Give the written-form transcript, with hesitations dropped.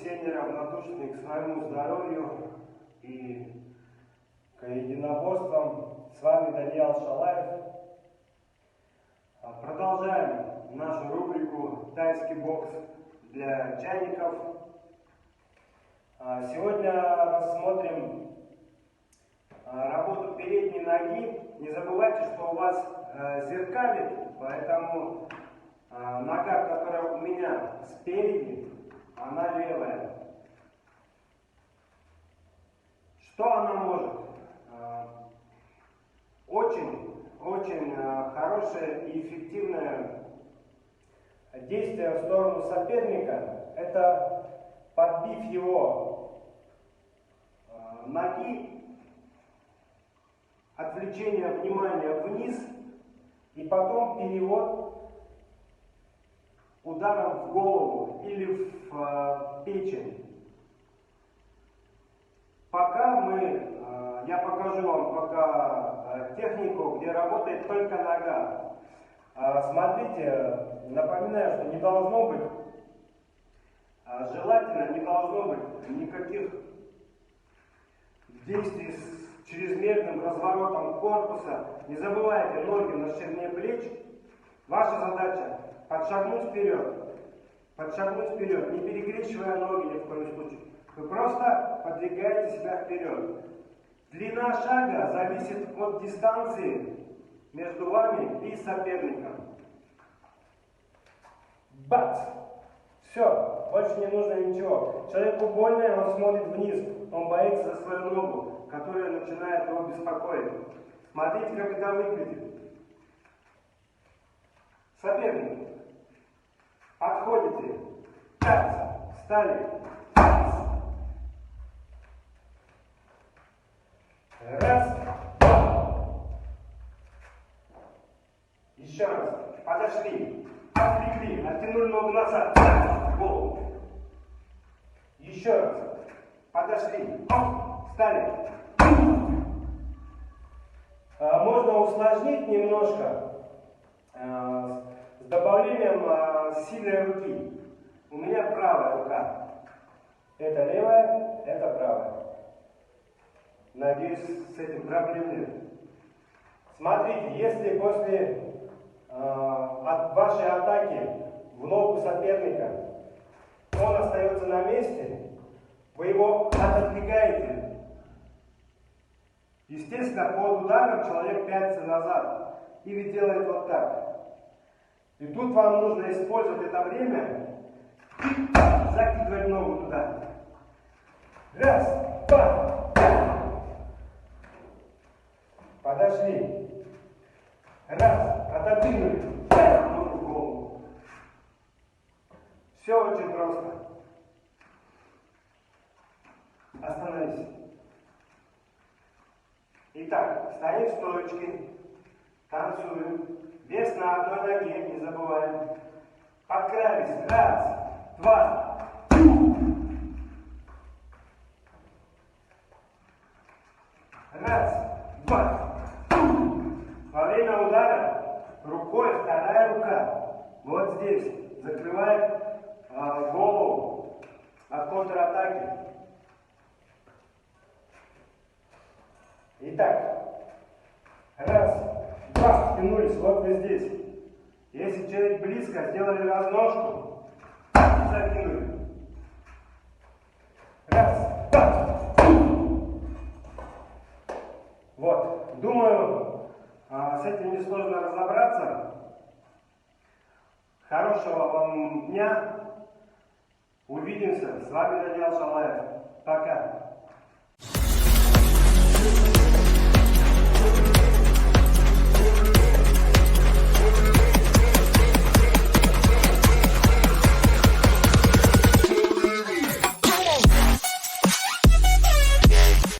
все неравнодушные к своему здоровью и к единоборствам. С вами Даниил Шалаев. Продолжаем нашу рубрику «Тайский бокс для чайников». Сегодня рассмотрим работу передней ноги. Не забывайте, что у вас зеркалит, поэтому нога, которая у меня спереди, она левая. Что она может? Очень хорошее и эффективное действие в сторону соперника. Это подбив его ноги, отвлечение внимания вниз и потом перевод ударом в голову или в печень. Я покажу вам пока технику, где работает только нога. Смотрите, напоминаю, что не должно быть, желательно не должно быть никаких действий с чрезмерным разворотом корпуса. Не забывайте, ноги на ширине плеч. Ваша задача подшагнуть вперед, не перекрещивая ноги ни в коем случае. Вы просто подвигаете себя вперед. Длина шага зависит от дистанции между вами и соперником. Бац! Все, больше не нужно ничего. Человеку больно, он смотрит вниз, он боится за свою ногу, которая начинает его беспокоить. Смотрите, как это выглядит. Соперник. Подходите. Бац! Встали. Раз, два. Еще раз. Подошли. Отвлекли. Оттянули ногу назад. Голову. Еще раз. Подошли. Встали. Можно усложнить немножко с добавлением сильной руки. У меня правая рука. Это левая, это правая. Надеюсь, с этим проблем нет. Смотрите, если после от вашей атаки в ногу соперника он остается на месте, вы его отодвигаете. Естественно, под ударом человек пятится назад или делает вот так. И тут вам нужно использовать это время и закидывать ногу туда. Раз, два. Подошли. Раз, отодвинули. Ногу в голову. Все очень просто. Остановись. Итак, стоим в стоечке. Танцуем. Вес на одной ноге, не забываем. Подкрались. Раз, два. Раз, два. Во время удара рукой вторая рука вот здесь закрывает голову от контратаки. Итак, раз, два, втянулись, вот вы здесь. Если человек близко, сделали разножку, закинули. Раз, два. Вот, думаю, с этим несложно разобраться. Хорошего вам дня. Увидимся. С вами Даниил Шалаев. Пока.